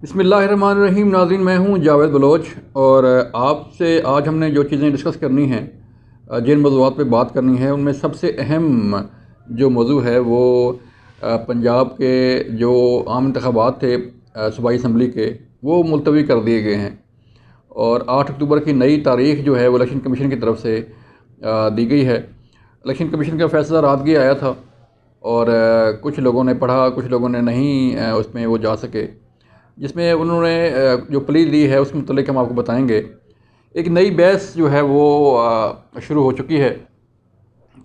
बिस्मिल्लाहिर्रहमानिर्रहीम। नाज़रीन, मैं हूँ जावेद बलोच और आपसे आज हमने जो चीज़ें डिस्कस करनी हैं, जिन मौज़ूआत पे बात करनी है, उनमें सबसे अहम जो मौजू है वो पंजाब के जो आम इंतखाबात थे सूबाई असम्बली के, वो मुलतवी कर दिए गए हैं। और 8 अक्टूबर की नई तारीख जो है वो इलेक्शन कमीशन की तरफ से दी गई है। इलेक्शन कमीशन का फ़ैसला रात ही आया था और कुछ लोगों ने पढ़ा, कुछ लोगों ने नहीं उसमें वो जा सके, जिसमें उन्होंने जो प्ली ली है उसके मुतल्लिक़ हम आपको बताएंगे। एक नई बहस जो है वो शुरू हो चुकी है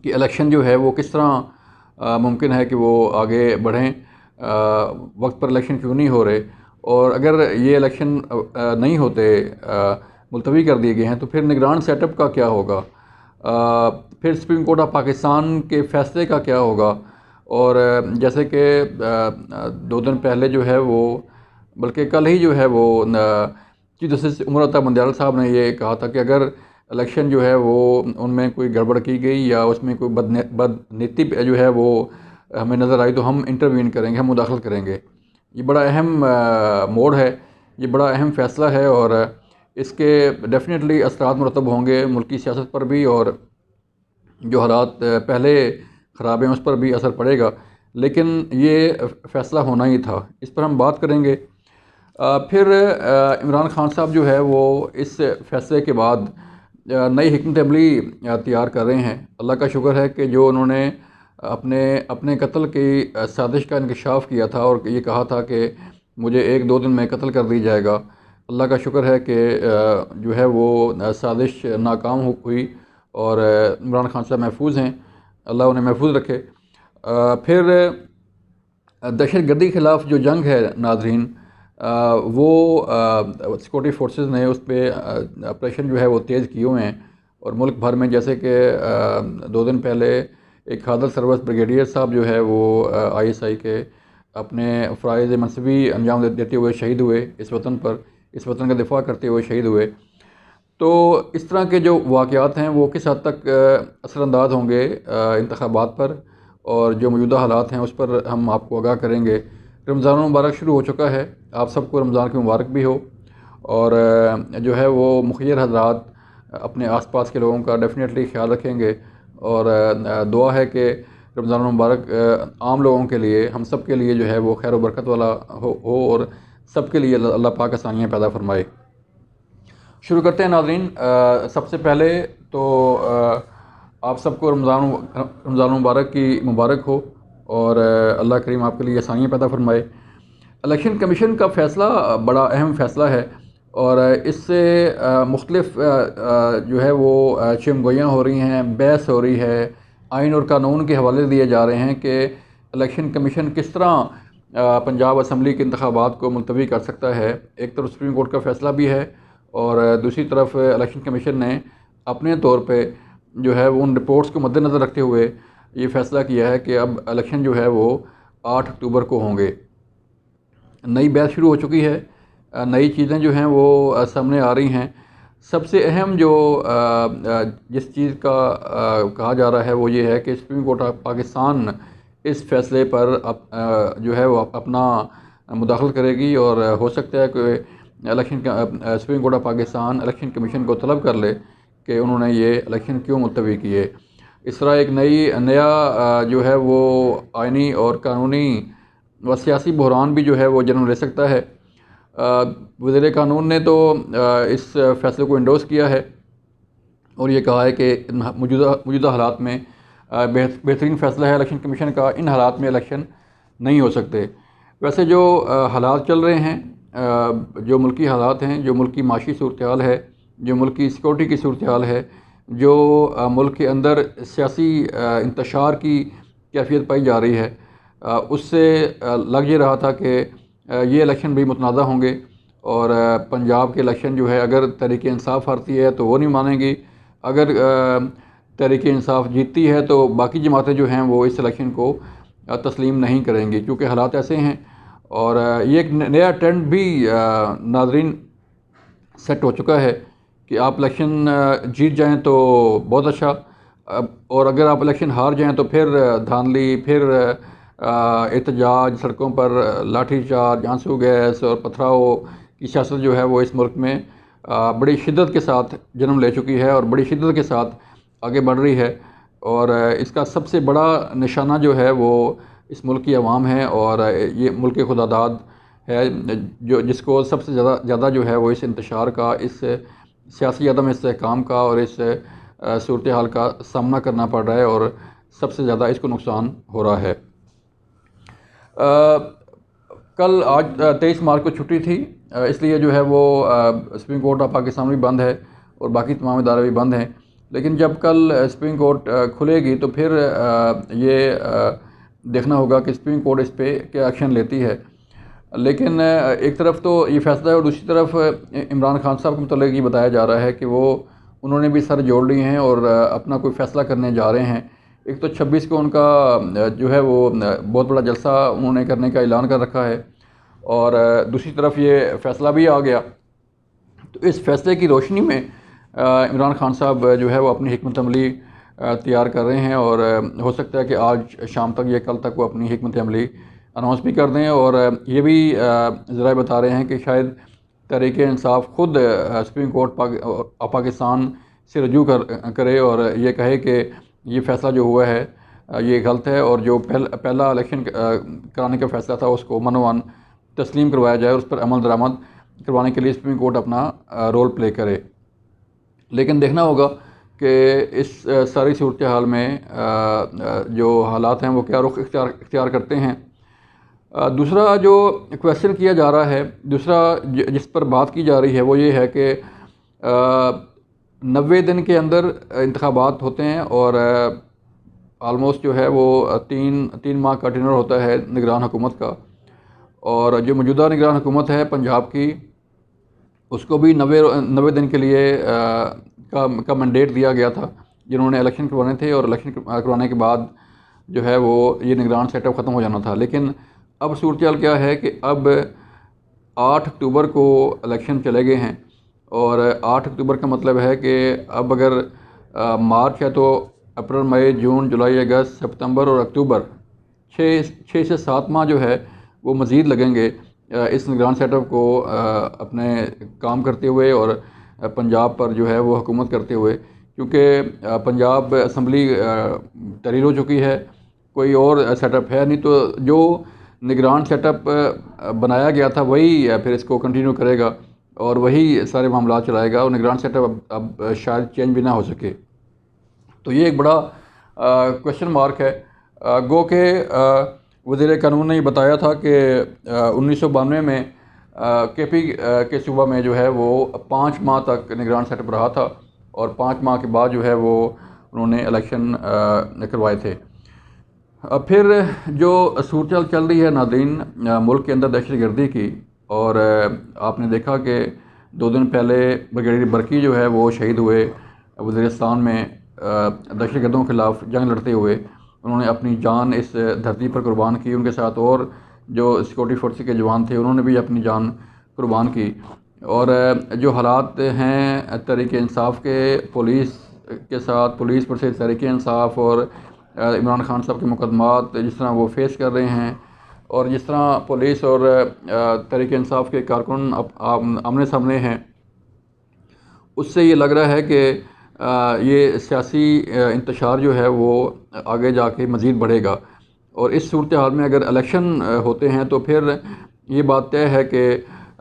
कि इलेक्शन जो है वो किस तरह मुमकिन है कि वो आगे बढ़ें, वक्त पर इलेक्शन क्यों नहीं हो रहे, और अगर ये इलेक्शन नहीं होते, मुलतवी कर दिए गए हैं, तो फिर निगरान सेटअप का क्या होगा, फिर सुप्रीम कोर्ट ऑफ पाकिस्तान के फ़ैसले का क्या होगा। और जैसे कि 2 दिन पहले जो है वो, बल्कि कल ही जो है वो चीफ जस्टिस उमर अता बंदयाल साहब ने ये कहा था कि अगर इलेक्शन जो है वो उनमें कोई गड़बड़ की गई या उसमें कोई बदनीति जो है वो हमें नज़र आई तो हम इंटरवीन करेंगे, हम मुदाखल करेंगे। ये बड़ा अहम मोड़ है, ये बड़ा अहम फ़ैसला है और इसके डेफिनेटली असरात मुरतब होंगे मुल्की सियासत पर भी, और जो हालात पहले ख़राब हैं उस पर भी असर पड़ेगा। लेकिन ये फ़ैसला होना ही था, इस पर हम बात करेंगे। फिर इमरान खान साहब जो है वो इस फ़ैसले के बाद नई हिकमत अमली तैयार कर रहे हैं। अल्लाह का शुक्र है कि जो उन्होंने अपने अपने कत्ल की साजिश का इंकशाफ किया था और ये कहा था कि मुझे 1-2 दिन में कत्ल कर दी जाएगा। अल्लाह का शुक्र है कि जो है वो साजिश नाकाम हुई और इमरान खान साहब महफूज हैं, अल्लाह उन्हें महफूज रखे। फिर दहशत गर्दी के ख़िलाफ़ जो जंग है नाज़रीन, वो सिक्योरिटी फोर्सेस ने उस पर ऑपरेशन जो है वो तेज़ किए हुए हैं और मुल्क भर में, जैसे कि 2 दिन पहले एक खादर सरवस ब्रिगेडियर साहब जो है वो ISI के अपने फ़राइज़ मनसबी अंजाम देते हुए शहीद हुए, इस वतन पर, इस वतन का दिफा करते हुए शहीद हुए। तो इस तरह के जो वाक़यात हैं वो किस हद तक असरअंदाज होंगे इंतखाबात पर, और जो मौजूदा हालात हैं उस पर हम आपको आगाह करेंगे। रमज़ान मुबारक शुरू हो चुका है, आप सबको रमज़ान की मुबारक भी हो। और जो है वो मुखिर हज़रात अपने आसपास के लोगों का डेफिनेटली ख्याल रखेंगे, और दुआ है कि रमज़ान मुबारक आम लोगों के लिए, हम सब के लिए जो है वो खैर व बरकत वाला हो और सब के लिए अल्लाह पाक आसानियाँ पैदा फरमाए। शुरू करते हैं नाज़रीन। सबसे पहले तो आप सबको रमज़ान मुबारक की मुबारक हो और अल्लाह करीम आपके लिए आसानियाँ पैदा फरमाए। इलेक्शन कमीशन का फ़ैसला बड़ा अहम फ़ैसला है और इससे मुख्तलिफ़ जो है वो चिमगोइयाँ हो रही हैं, बहस हो रही है, आइन और कानून के हवाले दिए जा रहे हैं कि इलेक्शन कमीशन किस तरह पंजाब असम्बली के इंतखाबात को मुलतवी कर सकता है। एक तरफ सुप्रीम कोर्ट का फ़ैसला भी है और दूसरी तरफ इलेक्शन कमीशन ने अपने तौर पे जो है वो उन रिपोर्ट्स को मद्देनज़र रखते हुए ये फ़ैसला किया है कि अब इलेक्शन जो है वो 8 अक्टूबर को होंगे। नई बहस शुरू हो चुकी है, नई चीज़ें जो हैं वो सामने आ रही हैं। सबसे अहम जो जिस चीज़ का कहा जा रहा है वो ये है कि सुप्रीम कोर्ट ऑफ पाकिस्तान इस फ़ैसले पर जो है वो अपना मुदाखलत करेगी और हो सकता है कि supreme court of Pakistan election commission को तलब कर ले कि उन्होंने ये इलेक्शन क्यों मुलतवी किए। इस तरह एक नया जो है वो आइनी और कानूनी व सियासी बहरान भी जो है वो जन्म ले सकता है। वज़ीर कानून ने तो इस फ़ैसले को इंडोर्स किया है और ये कहा है कि मौजूदा हालात में बेहतरीन फ़ैसला है इलेक्शन कमीशन का, इन हालात में इलेक्शन नहीं हो सकते। वैसे जो हालात चल रहे हैं, जो मुल्की हालात हैं, जो मुल्क की माशी सूरत हाल है, जो मुल्क की सिक्योरिटी की सूरत हाल है, जो मुल्क के अंदर सियासी इंतशार की कैफियत पाई जा रही है, उससे लग ये रहा था कि ये इलेक्शन भी मुतनाज़ा होंगे। और पंजाब के इलेक्शन जो है, अगर तहरीक इंसाफ हारती है तो वो नहीं मानेंगी, अगर तहरीक इंसाफ जीतती है तो बाकी जमातें जो हैं वो इस इलेक्शन को तस्लीम नहीं करेंगी, क्योंकि हालात ऐसे हैं। और ये एक नया ट्रेंड भी नाज़रीन सेट हो चुका है कि आप इलेक्शन जीत जाएं तो बहुत अच्छा, और अगर आप इलेक्शन हार जाएं तो फिर धांधली, फिर एहतजाज, सड़कों पर लाठीचार्ज, आंसू गैस और पथराव की सियासत जो है वो इस मुल्क में बड़ी शिद्दत के साथ जन्म ले चुकी है और बड़ी शिद्दत के साथ आगे बढ़ रही है। और इसका सबसे बड़ा निशाना जो है वो इस मुल्क की आवाम है और ये मुल्क के खुदादाद है जो जिसको सबसे ज़्यादा जो है वो इस इंतशार का, इस सियासी अदम इस्तेहकाम का और इस सूरत हाल का सामना करना पड़ रहा है और सबसे ज़्यादा इसको नुकसान हो रहा है। कल आज 23 मार्च को छुट्टी थी, इसलिए जो है वो सुप्रीम कोर्ट ऑफ पाकिस्तान भी बंद है और बाकी तमाम इदारे भी बंद हैं। लेकिन जब कल सुप्रीम कोर्ट खुलेगी तो फिर ये देखना होगा कि सुप्रीम कोर्ट इस पर क्या एक्शन लेती है। लेकिन एक तरफ तो ये फैसला है और दूसरी तरफ इमरान खान साहब के मतलब ये बताया जा रहा है कि उन्होंने भी सर जोड़ लिए हैं और अपना कोई फ़ैसला करने जा रहे हैं। एक तो 26 को उनका जो है वो बहुत बड़ा जलसा उन्होंने करने का ऐलान कर रखा है और दूसरी तरफ ये फ़ैसला भी आ गया। तो इस फ़ैसले की रोशनी में इमरान खान साहब जो है वो अपनी हिकमत अमली तैयार कर रहे हैं और हो सकता है कि आज शाम तक या कल तक वो अपनी हिकमत अमली अनाउंस भी कर दें। और ये भी ज़रा बता रहे हैं कि शायद तहरीक-ए-इंसाफ़ खुद सुप्रीम कोर्ट पाकिस्तान से रजू करे और ये कहे कि ये फ़ैसला जो हुआ है ये गलत है और जो पहला इलेक्शन कराने का फ़ैसला था उसको मनोवन तस्लीम करवाया जाए, उस पर अमल दरामद करवाने के लिए सुप्रीम कोर्ट अपना रोल प्ले करे। लेकिन देखना होगा कि इस सारी सूरत हाल में जो हालात हैं वो क्या रुख इख्तियार करते हैं। दूसरा जो क्वेश्चन किया जा रहा है, दूसरा जिस पर बात की जा रही है वो ये है कि 90 दिन के अंदर इंतखाबात होते हैं और आलमोस्ट जो है वो तीन माह का टेन्योर होता है निगरान हुकूमत का। और जो मौजूदा निगरान हुकूमत है पंजाब की, उसको भी 90 दिन के लिए का मैंडेट दिया गया था जिन्होंने इलेक्शन करवाने थे और इलेक्शन करवाने के बाद जो है वो ये निगरान सेटअप ख़त्म हो जाना था। लेकिन अब सूरत हाल क्या है कि अब 8 अक्टूबर को इलेक्शन चले गए हैं और 8 अक्टूबर का मतलब है कि अब अगर मार्च है तो अप्रैल, मई, जून, जुलाई, अगस्त, सितंबर और अक्टूबर 6 से 7 माह जो है वो मज़ीद लगेंगे इस निगरान सेटअप को अपने काम करते हुए और पंजाब पर जो है वो हुकूमत करते हुए, क्योंकि पंजाब असम्बली तहरीर हो चुकी है, कोई और सेटअप है नहीं। तो जो निगरान सेटअप बनाया गया था वही फिर इसको कंटिन्यू करेगा और वही सारे मामला चलाएगा और निगरान सेटअप अब शायद चेंज भी ना हो सके। तो ये एक बड़ा क्वेश्चन मार्क है। गो के वज़ीर कानून ने बताया था कि 1992 में केपी के सूबा में जो है वो 5 माह तक निगरान सेटअप रहा था और 5 माह के बाद जो है वो उन्होंने इलेक्शन करवाए थे। फिर जो सूरत चल रही है नाज़रीन मुल्क के अंदर दहशत गर्दी की, और आपने देखा कि 2 दिन पहले ब्रिगेडियर बरकी जो है वो शहीद हुए वज़ीरिस्तान में दहशत गर्दों के ख़िलाफ़ जंग लड़ते हुए। उन्होंने अपनी जान इस धरती पर कुर्बान की, उनके साथ और जो सिक्योरिटी फोर्स के जवान थे उन्होंने भी अपनी जान कुर्बान की। और जो हालात हैं तहरीक-ए-इंसाफ़ के पुलिस के साथ, पुलिस पर से तहरीक-ए-इंसाफ़ और इमरान खान साहब के मुकदमात जिस तरह वो फेस कर रहे हैं और जिस तरह पुलिस और तहरीक-ए-इंसाफ़ के कारकुन आमने सामने हैं, उससे ये लग रहा है कि ये सियासी इंतशार जो है वो आगे जाके मज़ीद बढ़ेगा। और इस सूरत हाल में अगर इलेक्शन होते हैं तो फिर ये बात तय है कि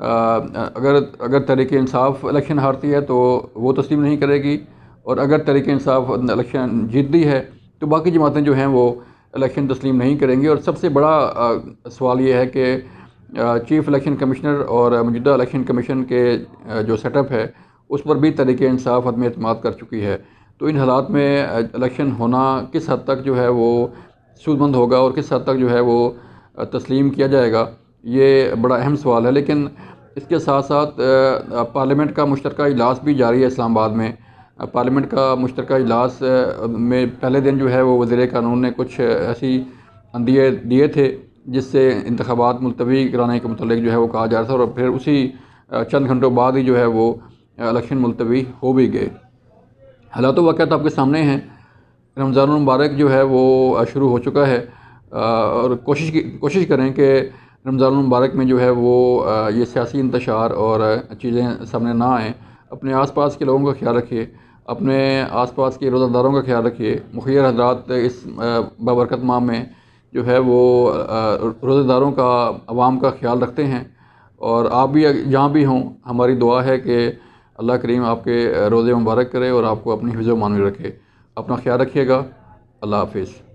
अगर तहरीक-ए-इंसाफ़ इलेक्शन हारती है तो वो तस्लीम नहीं करेगी, और अगर तहरीक-ए-इंसाफ़ इलेक्शन जीतती है तो बाकी जमातें जो हैं वो इलेक्शन तस्लीम नहीं करेंगी। और सबसे बड़ा सवाल ये है कि चीफ़ इलेक्शन कमिश्नर और मौजूदा इलेक्शन कमीशन के जो सेटअप है उस पर भी तहरीक-ए-इंसाफ़ अदम एतमाद कर चुकी है। तो इन हालात में इलेक्शन होना किस हद तक जो है वो सूदमंद होगा और किस हद तक जो है वो तस्लीम किया जाएगा, ये बड़ा अहम सवाल है। लेकिन इसके साथ साथ पार्लियामेंट का मुश्तरका इजलास भी जारी है इस्लामाबाद में। पार्लियामेंट का मुश्तरका इजलास में पहले दिन जो है वो वज़ीर कानून ने कुछ ऐसी अंदिए दिए थे जिससे इंतखाबात मुलतवी कराने के मुतल्लिक़ जो है वो कहा जा रहा था, और फिर उसी चंद घंटों बाद ही जो है वो इलेक्शन मुलतवी हो भी गए। हालात वाक़यात आपके सामने हैं। रमज़ानुल मुबारक जो है वो शुरू हो चुका है और कोशिश करें कि रमज़ान मुबारक में जो है वो ये सियासी इंतशार और चीज़ें सामने ना आएँ। अपने आसपास के लोगों का ख्याल रखिए, अपने आसपास के रोज़ादारों का ख्याल रखिए। मुखिया हज़रात इस बाबरकत माह में जो है वो रोज़ेदारों का, अवाम का ख्याल रखते हैं। और आप भी जहाँ भी हों, हमारी दुआ है कि अल्लाह करीम आपके रोज़े मुबारक करे और आपको अपनी हिफ्ज़-ओ-मान में रखे। अपना ख्याल रखिएगा। अल्लाह हाफ़िज़।